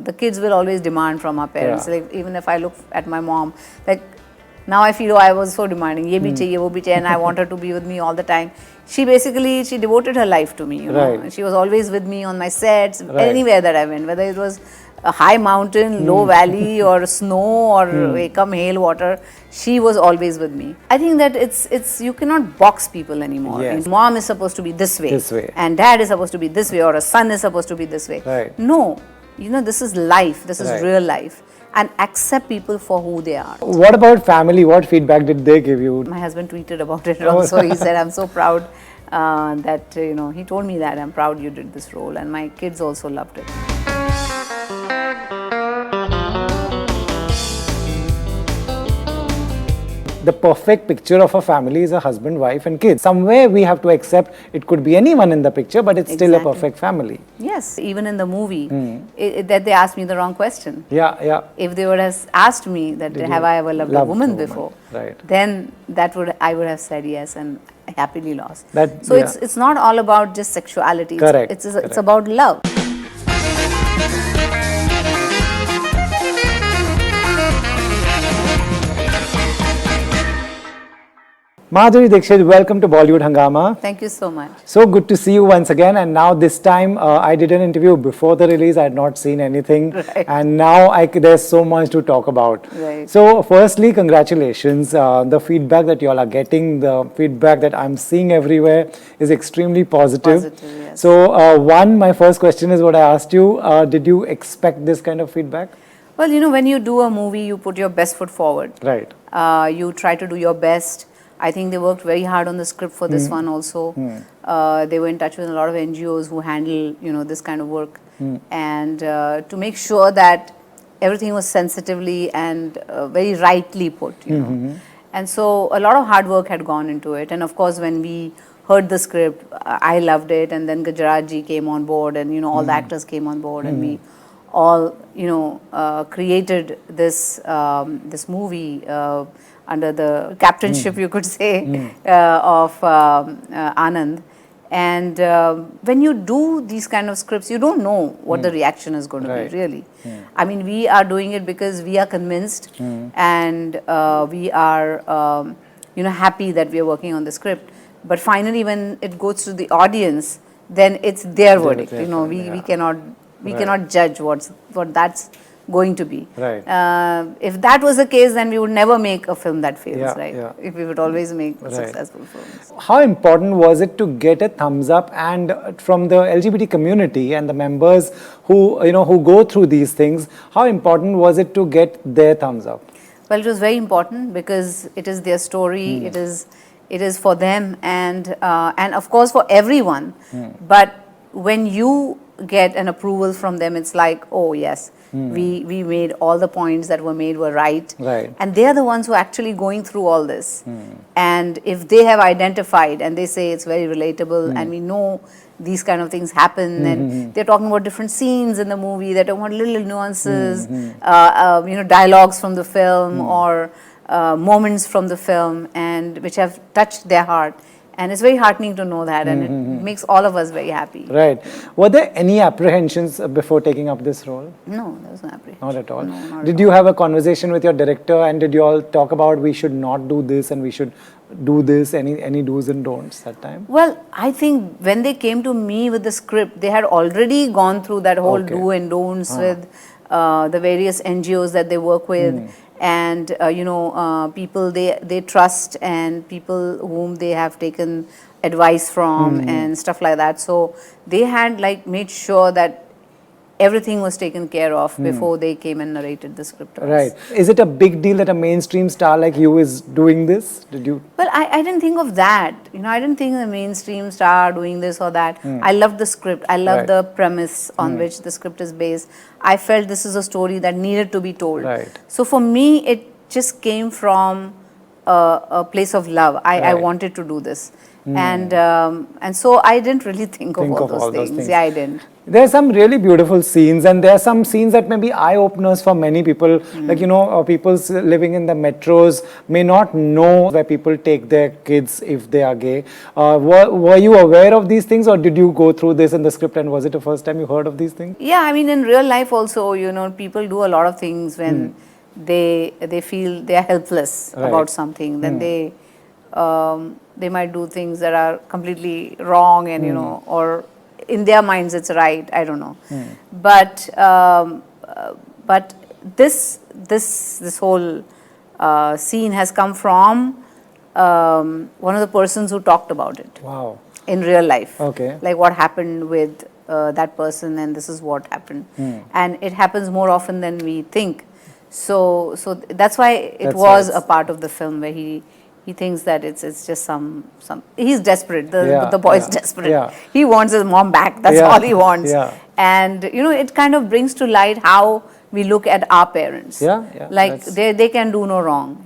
the kids will always demand from our parents. Yeah. Like even if I look at my mom, like now I feel, oh, I was so demanding. Ye bhi chahiye, wo bhi chahiye, and I want her to be with me all the time. She devoted her life to me. You know, Right. she was always with me on my sets, Right. anywhere that I went, whether it was a high mountain, low valley, or snow, or come hail water. She was always with me. I think that it's you cannot box people anymore. Yes. Mom is supposed to be this way, and dad is supposed to be this way, or a son is supposed to be this way. Right. No, this is life. This is Right. real life, and accept people for who they are. What about family? What feedback did they give you? My husband tweeted about it also. He said, "I'm so proud that he told me that I'm proud you did this role," and my kids also loved it. The perfect picture of a family is a husband, wife, and kids. Somewhere we have to accept it could be anyone in the picture, but it's still a Exactly. perfect family. Yes, even in the movie, that they asked me the wrong question. Yeah, yeah. If they would have asked me that have I ever loved a woman before, Right. then I would have said yes and happily lost. So yeah. it's not all about just sexuality. Correct, It's correct. about love. Madhuri Dixit, welcome to Bollywood Hangama. Thank you so much. So good to see you once again. And now this time, I did an interview before the release. I had not seen anything, Right. and now there's so much to talk about. Right. So, firstly, congratulations. The feedback that you all are getting, the feedback that I'm seeing everywhere, is extremely positive. Positive, yes. So, my first question is what I asked you. Did you expect this kind of feedback? Well, when you do a movie, you put your best foot forward. Right. You try to do your best. I think they worked very hard on the script for this one also. They were in touch with a lot of NGOs who handle this kind of work, and to make sure that everything was sensitively and very rightly put. And so a lot of hard work had gone into it. And of course, when we heard the script, I loved it, and then Gujarat ji came on board, and all the actors came on board, and we all created this movie under the captainship, you could say, of Anand. And when you do these kind of scripts, you don't know what the reaction is going to Right. be, really. I mean, we are doing it because we are convinced, and we are happy that we are working on the script. But finally, when it goes to the audience, then it's their verdict. We cannot judge what that's going to be. Right. If that was the case, then we would never make a film that fails, Yeah, right? yeah. If we would always make Right. successful films. How important was it to get a thumbs up and from the LGBT community and the members who go through these things? How important was it to get their thumbs up? Well, it was very important because it is their story. It is for them and of course for everyone. But when you get an approval from them, it's like, oh yes, we made all the points that were made were right. Right. And they are the ones who are actually going through all this. And if they have identified and they say it's very relatable and we know these kind of things happen and they're talking about different scenes in the movie, they're talking about little nuances, dialogues from the film or moments from the film and which have touched their heart. And it's very heartening to know that, and it makes all of us very happy. Right. Were there any apprehensions before taking up this role? No, there was no apprehension. Not at all. No, not Did at you have a conversation with your director and did you all talk about we should not do this and we should do this, any do's and don'ts that time? Well, I think when they came to me with the script, they had already gone through that whole Okay. do and don'ts with the various NGOs that they work with. And people they trust and people whom they have taken advice from and stuff like that. So they had made sure that everything was taken care of before they came and narrated the script to us. Right. Is it a big deal that a mainstream star like you is doing this? Did you? Well, I didn't think of that. I didn't think the mainstream star doing this or that. I loved the script. I loved Right. the premise on which the script is based. I felt this is a story that needed to be told. Right. So for me, it just came from a place of love. I Right. wanted to do this. and so I didn't really think of all those things. Yeah, I didn't. There are some really beautiful scenes, and there are some scenes that may be eye-openers for many people. Like, people living in the metros may not know where people take their kids if they are gay. Were you aware of these things, or did you go through this in the script, and was it the first time you heard of these things? Yeah, I mean, in real life also, people do a lot of things when they feel they are helpless about something. Then they might do things that are completely wrong, and or in their minds it's right. I don't know, but this whole scene has come from one of the persons who talked about it. Wow. In real life. Okay. Like what happened with that person, and this is what happened, and it happens more often than we think. So that's why it was a part of the film where he thinks that it's just some he's desperate. The boy is desperate. Yeah. He wants his mom back. That's all he wants. Yeah. And it kind of brings to light how we look at our parents. Like they can do no wrong.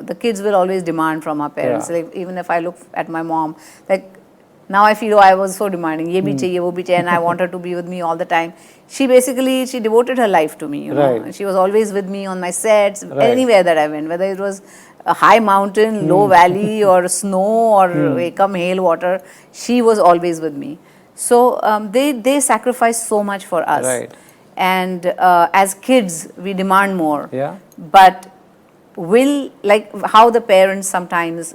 The kids will always demand from our parents. Like even if I look at my mom, like now I feel, I was so demanding. Ye bhi chahiye, wo bhi chahiye, and I want her to be with me all the time. She devoted her life to me. She was always with me on my sets, anywhere that I went, whether it was a high mountain, low valley, or snow, or come hail water. She was always with me. So they sacrificed so much for us. Right. And as kids, we demand more. Yeah. But like how the parents sometimes,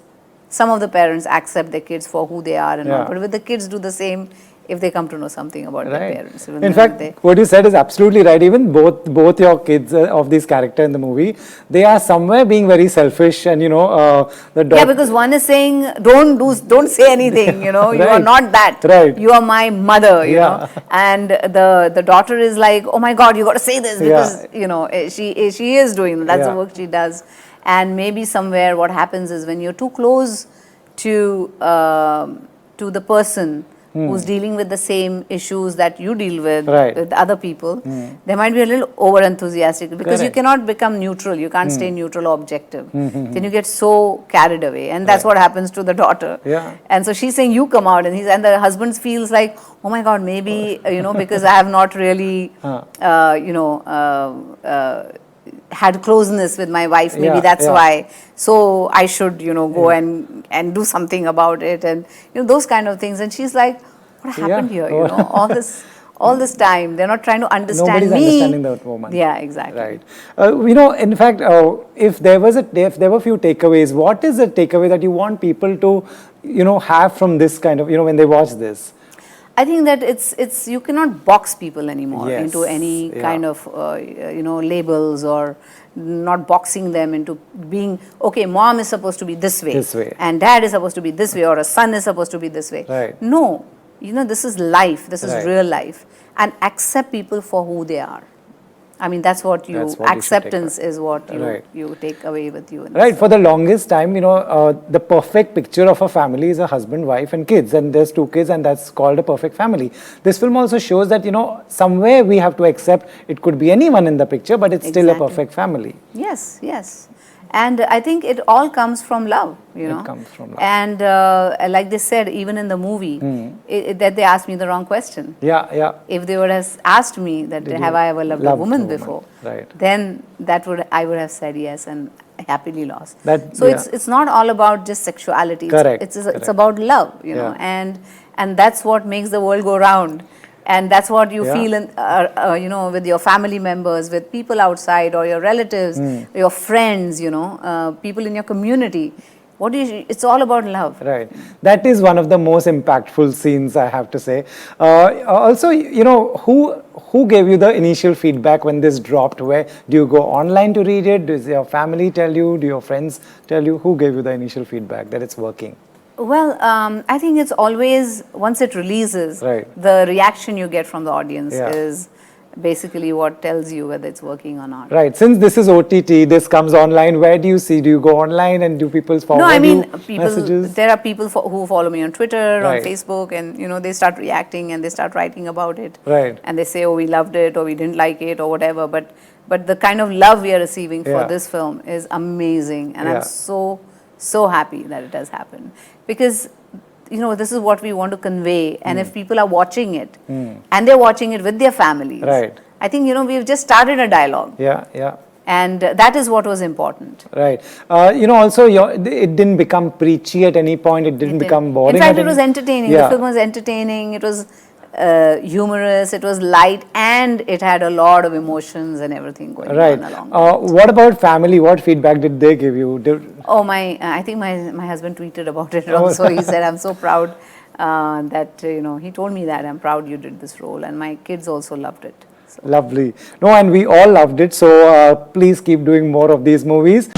some of the parents accept their kids for who they are and all, but with the kids do the same if they come to know something about their parents. In fact, what you said is absolutely right. Even both your kids of this character in the movie, they are somewhere being very selfish, and the dog. Yeah, because one is saying, don't say anything. You are not that. Right. You are my mother. You know, and the daughter is like, oh my God, you got to say this because she is doing that's the work she does. And maybe somewhere what happens is when you're too close to the person who's dealing with the same issues that you deal with other people, they might be a little over enthusiastic because you cannot become neutral. You can't stay neutral or objective. Then you get so carried away, and that's what happens to the daughter. And so she's saying, you come out, and the husband feels like, oh my God, maybe because I have not really had closeness with my wife, maybe that's why. So I should, go and do something about it, and those kind of things. And she's like, what happened here? All this time, they're not trying to understand Nobody's understanding that woman. Yeah, exactly. Right. In fact, if there were a few takeaways, what is the takeaway that you want people to, have from this kind of, when they watch this? I think that it's you cannot box people anymore into any kind of labels, or not boxing them into being, okay, mom is supposed to be this way, and dad is supposed to be this way, or a son is supposed to be this way. Right. No, this is life. This is real life, and accept people for who they are. I mean, that's what acceptance is what you take away with you. Right. For the longest time, the perfect picture of a family is a husband, wife, and kids. And there's 2 kids, and that's called a perfect family. This film also shows that, somewhere we have to accept it could be anyone in the picture, but it's still a perfect family. Yes, yes. And I think it all comes from love, It comes from love. And like they said, even in the movie, that they asked me the wrong question. Yeah. If they would have asked me that, have I ever loved a woman before? Right. Then I would have said yes and happily lost. So it's not all about just sexuality. Correct. It's about love, and that's what makes the world go round. And that's what you feel in, with your family members, with people outside, or your relatives, your friends, people in your community. It's all about love. Right. That is one of the most impactful scenes, I have to say. Also, who gave you the initial feedback when this dropped? Where do you go online to read it? Does your family tell you? Do your friends tell you? Who gave you the initial feedback that it's working? Well, I think it's always, once it releases, the reaction you get from the audience is basically what tells you whether it's working or not. Right. Since this is OTT, this comes online, where do you see? Do you go online and do people forward messages? There are people who follow me on Twitter, on Facebook, and they start reacting and they start writing about it. Right. And they say, oh, we loved it, or we didn't like it, or whatever. But the kind of love we are receiving for this film is amazing, and I'm so happy that it has happened, because you know, this is what we want to convey, and if people are watching it and they're watching it with their families, Right. I think, you know, we've just started a dialogue, Yeah. and that is what was important. Right. You know, also, it didn't become preachy at any point. It didn't become boring. In fact, at it was any- entertaining. Yeah. The film was entertaining. It was humorous. It was light, and it had a lot of emotions and everything going Right. on along. What about family? What feedback did they give you? Oh, I think my husband tweeted about it also. He said, "I'm so proud that you know." He told me that I'm proud you did this role, and my kids also loved it. So. Lovely. No, and we all loved it. So please keep doing more of these movies.